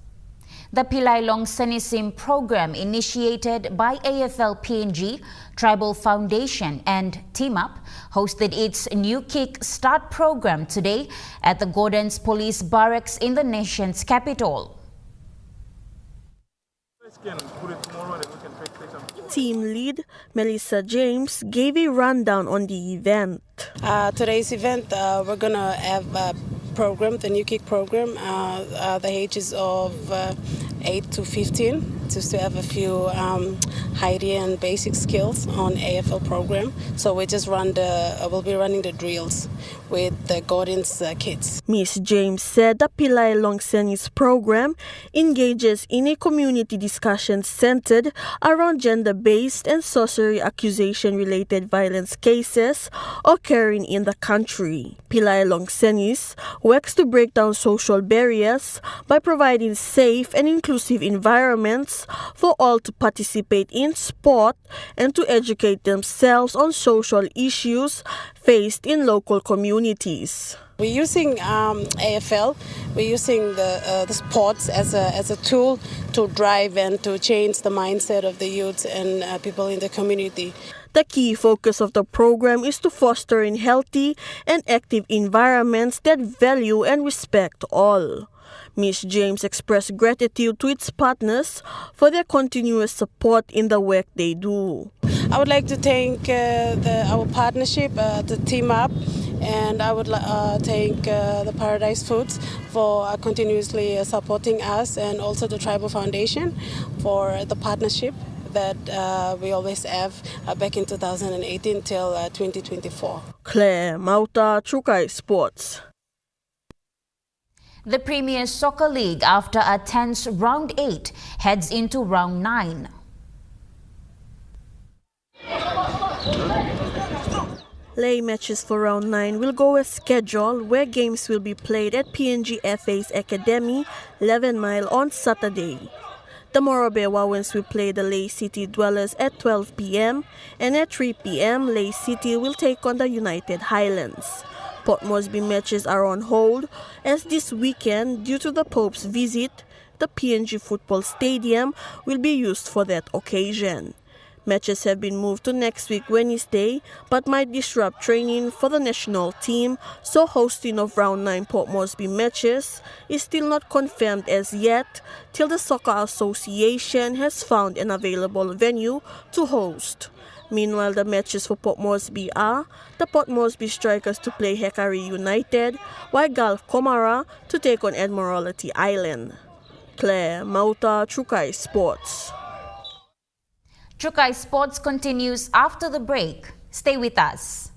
The Pilai Long Senisim program, initiated by AFL PNG, Tribal Foundation and Team Up, hosted its New Kick Start program today at the Gordon's Police Barracks in the nation's capital. Team lead Melissa James gave a rundown on the event. Today's event, we're going to have a program, the New Kick program, the ages of 8 to 15, just to have a few heighty and basic skills on AFL program. So we just we'll be running the drills with the Gordon's kids. Miss James said the Pilai Long Senis program engages in a community discussion centered around gender-based and sorcery accusation-related violence cases occurring in the country. Pilai Long Senis works to break down social barriers by providing safe and inclusive environments for all to participate in sport and to educate themselves on social issues faced in local communities. We're using AFL, we're using the sports as a tool to drive and to change the mindset of the youth and people in the community. The key focus of the program is to foster in healthy and active environments that value and respect all. Ms. James expressed gratitude to its partners for their continuous support in the work they do. I would like to thank our partnership, the Team Up, and I would thank the Paradise Foods for continuously supporting us, and also the Tribal Foundation for the partnership that we always have back in 2018 till 2024. Claire Mauta, Chukai Sports. The Premier Soccer League, after a tense Round 8, heads into Round 9. Lay matches for Round 9 will go as scheduled, where games will be played at PNG FA's Academy, 11 Mile on Saturday. The Morobe Wawens will play the Lay City Dwellers at 12 p.m. and at 3 p.m. Lay City will take on the United Highlands. Port Moresby matches are on hold as this weekend, due to the Pope's visit, the PNG Football Stadium will be used for that occasion. Matches have been moved to next week Wednesday but might disrupt training for the national team, so hosting of Round 9 Port Moresby matches is still not confirmed as yet till the Soccer Association has found an available venue to host. Meanwhile, the matches for Port Moresby are the Port Moresby Strikers to play Hekari United, while Gulf Komara to take on Admiralty Island. Claire Mauta, Trukai Sports. Trukai Sports continues after the break. Stay with us.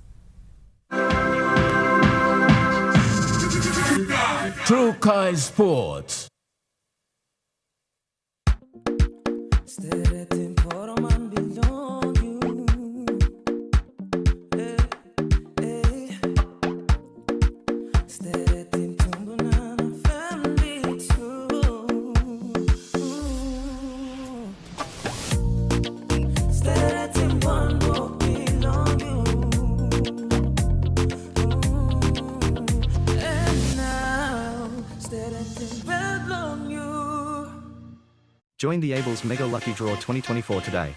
Trukai Sports. Join the Abel's Mega Lucky Draw 2024 today.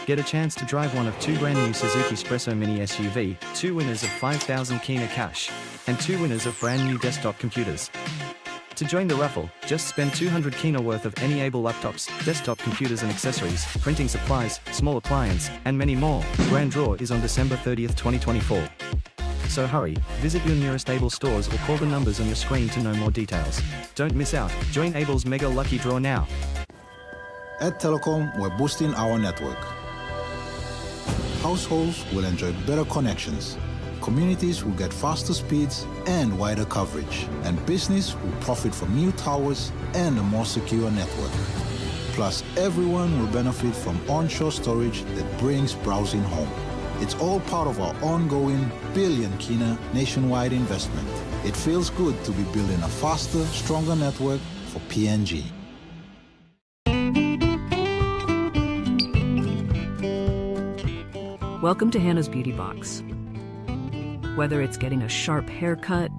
Get a chance to drive one of 2 brand new Suzuki Espresso Mini SUV, 2 winners of 5,000 Kina cash, and 2 winners of brand new desktop computers. To join the raffle, just spend 200 Kina worth of any Able laptops, desktop computers and accessories, printing supplies, small appliance, and many more. Grand draw is on December 30th, 2024. So hurry, visit your nearest Able stores or call the numbers on your screen to know more details. Don't miss out, join Abel's Mega Lucky Draw now. At Telecom, we're boosting our network. Households will enjoy better connections. Communities will get faster speeds and wider coverage. And business will profit from new towers and a more secure network. Plus, everyone will benefit from onshore storage that brings browsing home. It's all part of our ongoing billion Kina nationwide investment. It feels good to be building a faster, stronger network for PNG. Welcome to Hannah's Beauty Box. Whether it's getting a sharp haircut,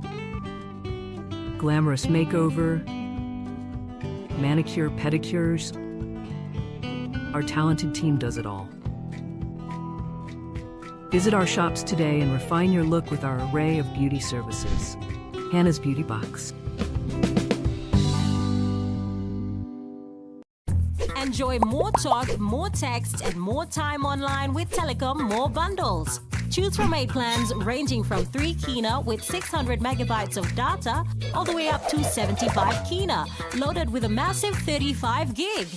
glamorous makeover, manicure, pedicures, our talented team does it all. Visit our shops today and refine your look with our array of beauty services. Hannah's Beauty Box. Enjoy more talk, more text, and more time online with Telecom More Bundles. Choose from 8 plans ranging from 3 Kina with 600 megabytes of data all the way up to 75 Kina, loaded with a massive 35 gig.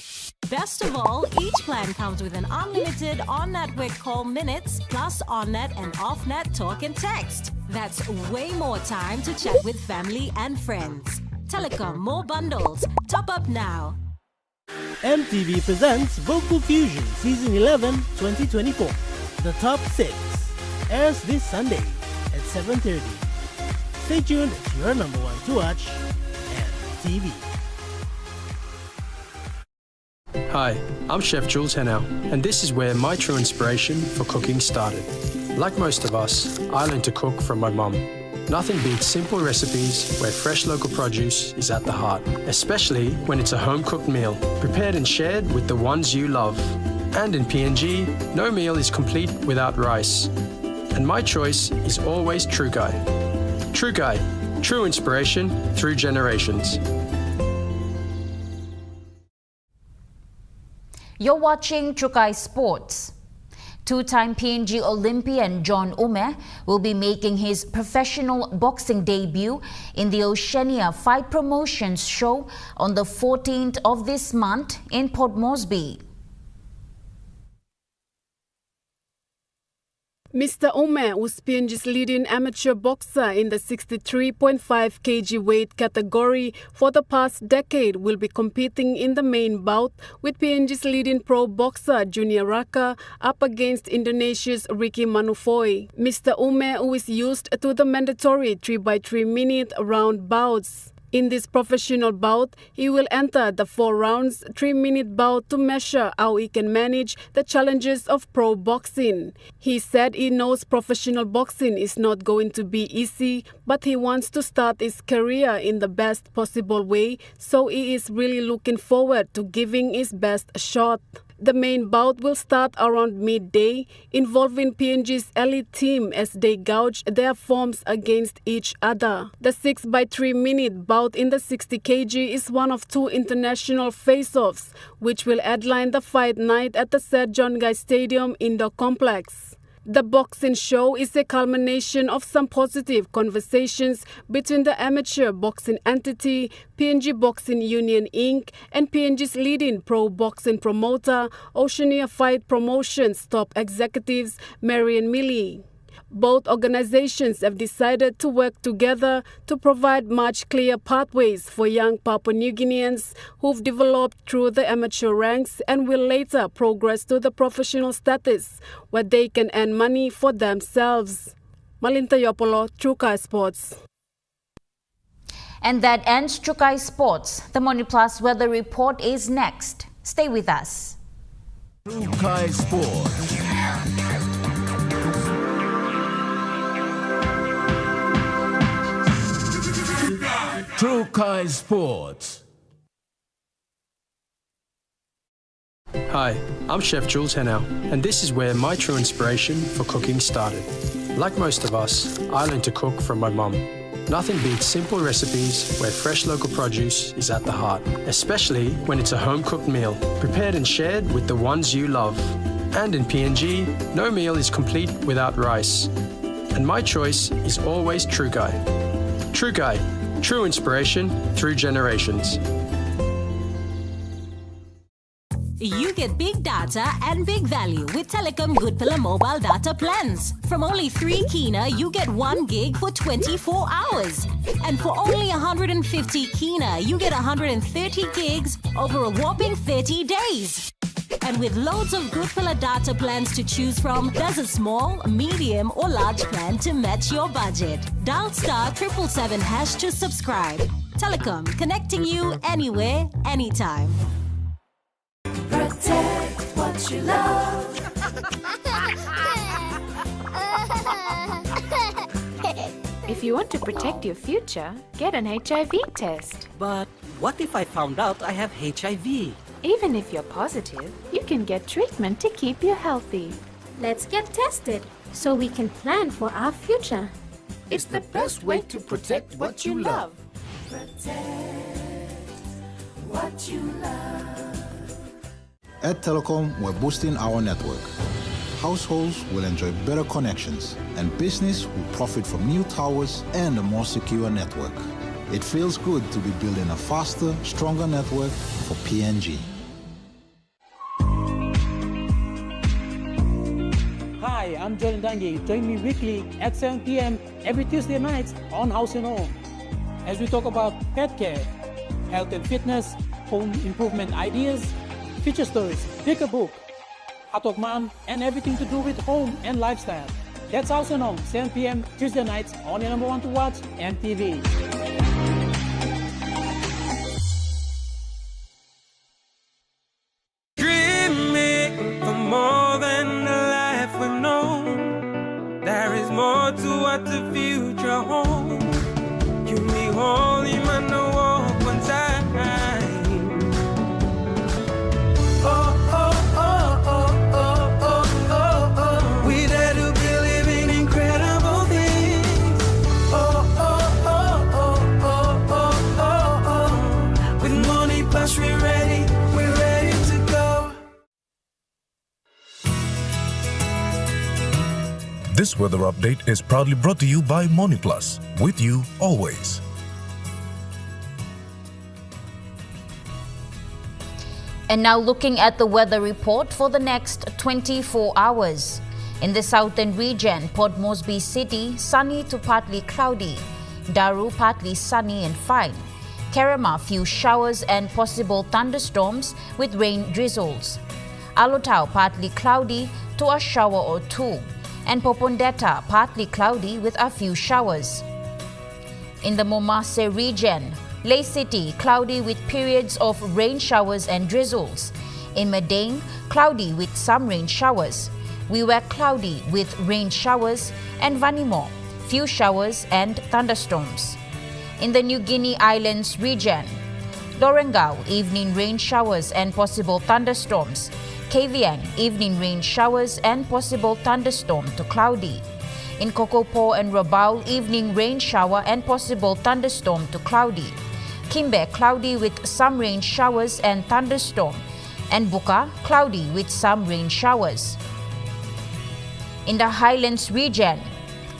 Best of all, each plan comes with an unlimited on-network call minutes plus on-net and off-net talk and text. That's way more time to chat with family and friends. Telecom More Bundles. Top up now. EMTV presents Vocal Fusion Season 11 2024. The Top 6 airs this Sunday at 7:30. Stay tuned to your number one to watch, EMTV. Hi, I'm Chef Jules Henao, and this is where my true inspiration for cooking started. Like most of us, I learned to cook from my mum. Nothing beats simple recipes where fresh local produce is at the heart, especially when it's a home-cooked meal, prepared and shared with the ones you love. And in PNG, no meal is complete without rice. And my choice is always Trukai. Trukai, true inspiration through generations. You're watching Trukai Sports. Two-time PNG Olympian John Ume will be making his professional boxing debut in the Oceania Fight Promotions show on the 14th of this month in Port Moresby. Mr. Ume was PNG's leading amateur boxer in the 63.5 kg weight category for the past decade. Will be competing in the main bout with PNG's leading pro boxer Junior Raka up against Indonesia's Ricky Manufoi. Mr. Ume, who is used to the mandatory 3x3 minute round bouts, In this professional bout, he will enter the 4 rounds, 3-minute bout to measure how he can manage the challenges of pro boxing. He said he knows professional boxing is not going to be easy, but he wants to start his career in the best possible way, so he is really looking forward to giving his best shot. The main bout will start around midday, involving PNG's elite team as they gauge their forms against each other. The 6x3-minute bout in the 60 kg is one of 2 international face-offs, which will headline the fight night at the Sir John Guy Stadium Indoor Complex. The boxing show is a culmination of some positive conversations between the amateur boxing entity, PNG Boxing Union Inc., and PNG's leading pro boxing promoter, Oceania Fight Promotions top executives, Marian Milley. Both organizations have decided to work together to provide much clearer pathways for young Papua New Guineans who've developed through the amateur ranks and will later progress to the professional status where they can earn money for themselves. Malinta Yopolo, Trukai Sports. And that ends Trukai Sports. The Money Plus weather report is next. Stay with us. Trukai Sports. Trukai Sports. Hi, I'm Chef Jules Henao, and this is where my true inspiration for cooking started. Like most of us, I learned to cook from my mum. Nothing beats simple recipes where fresh local produce is at the heart, especially when it's a home-cooked meal, prepared and shared with the ones you love. And in PNG, no meal is complete without rice. And my choice is always Trukai. Trukai, true inspiration through generations. You get big data and big value with Telecom Good Pillar mobile data plans. From only 3 kina, you get 1 gig for 24 hours. And for only 150 kina, you get 130 gigs over a whopping 30 days. And with loads of Good Pillar data plans to choose from, there's a small, medium or large plan to match your budget. Dial *777# to subscribe. Telecom, connecting you anywhere, anytime. Protect what you love. If you want to protect your future, get an HIV test. But what if I found out I have HIV? Even if you're positive, you can get treatment to keep you healthy. Let's get tested so we can plan for our future. It's the best way to protect what you love. Protect what you love. At Telecom, we're boosting our network. Households will enjoy better connections, and business will profit from new towers and a more secure network. It feels good to be building a faster, stronger network for PNG. Hi, I'm Jordan Dangi. Join me weekly at 7 p.m. every Tuesday nights on House and Home as we talk about pet care, health and fitness, home improvement ideas, feature stories, pick a book, Hatok Mom, and everything to do with home and lifestyle. That's House and Home, 7 p.m. Tuesday nights on your number 1 to watch, EMTV. Dreaming for more than the life we've known. There is more to what the future holds. You me holy man, no walk one time. We dare to be living incredible things. With Money Plus, we're ready to go. This weather update is proudly brought to you by Money Plus, with you always. And now looking at the weather report for the next 24 hours. In the southern region, Port Moresby City, sunny to partly cloudy. Daru, partly sunny and fine. Kerema, few showers and possible thunderstorms with rain drizzles. Alotau, partly cloudy to a shower or two. And Popondetta, partly cloudy with a few showers. In the Momase region, Ley City, cloudy with periods of rain showers and drizzles. In Madang, cloudy with some rain showers. Wewak, cloudy with rain showers. And Vanimo, few showers and thunderstorms. In the New Guinea Islands region, Dorengao, evening rain showers and possible thunderstorms. Kavieng, evening rain showers and possible thunderstorm to cloudy. In Kokopo and Rabaul, evening rain shower and possible thunderstorm to cloudy. Kimbe, cloudy with some rain showers and thunderstorm. And Buka, cloudy with some rain showers. In the Highlands region,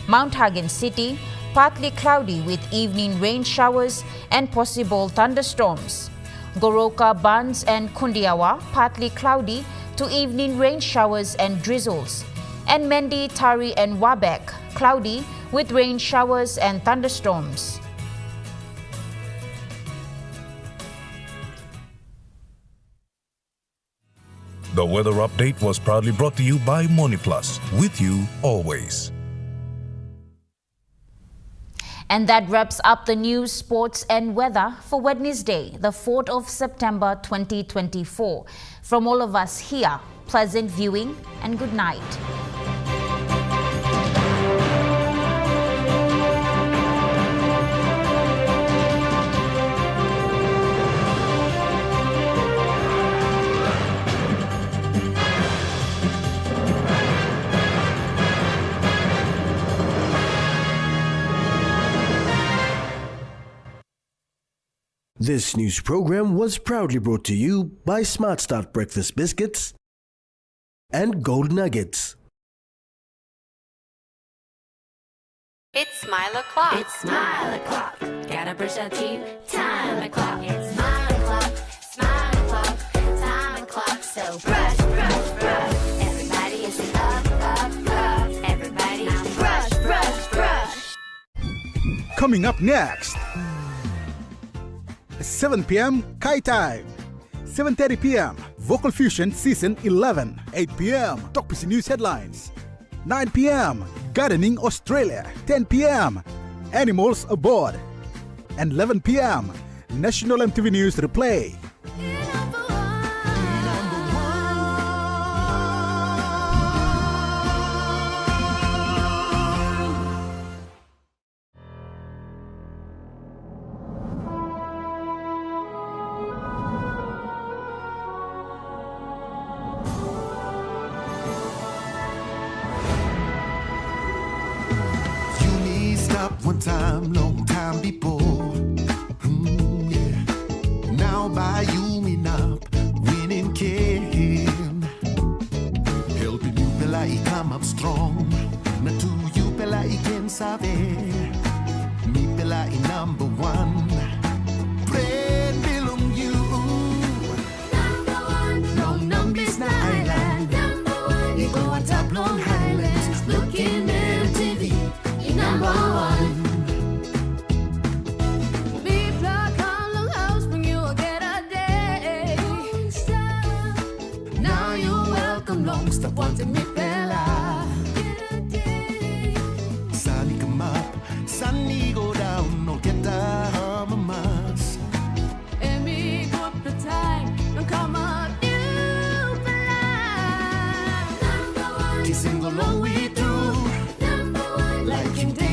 Mount Hagen City, partly cloudy with evening rain showers and possible thunderstorms. Goroka, Bans and Kundiawa, partly cloudy to evening rain showers and drizzles. And Mendi, Tari and Wabek, cloudy with rain showers and thunderstorms. The weather update was proudly brought to you by MoneyPlus, with you always. And that wraps up the news, sports and weather for Wednesday, the 4th of September 2024. From all of us here, pleasant viewing and good night. This news program was proudly brought to you by Smart Start Breakfast Biscuits and Gold Nuggets. It's Smile O'Clock. It's Smile O'Clock. Gotta brush our teeth. Time o'clock. It's Smile O'Clock. Smile O'Clock. Time o'clock. So brush, brush, brush. Everybody is up, up, up. Everybody brush, brush, brush. Coming up next. 7 p.m. Kai Time. 7:30 p.m. Vocal Fusion Season 11. 8 p.m. Talk PC News Headlines. 9 p.m. Gardening Australia. 10 p.m. Animals Aboard. And 11 p.m. National MTV News Replay. One time, long time before. Yeah. Now by you me up, winning can. Helping you pela I come up strong. Na to you pela I can save. Me pela I number one. Praise belong you. Number one. Long numbers na island. Number one. You go on top Long Highlands. Looking MTV. Number one. Stop wanting me bella. Sunny come up, sunny go down, no get down mass. And me go up the time, and come up you bella. Number one. Kissing go long way through. Number one. Like in day.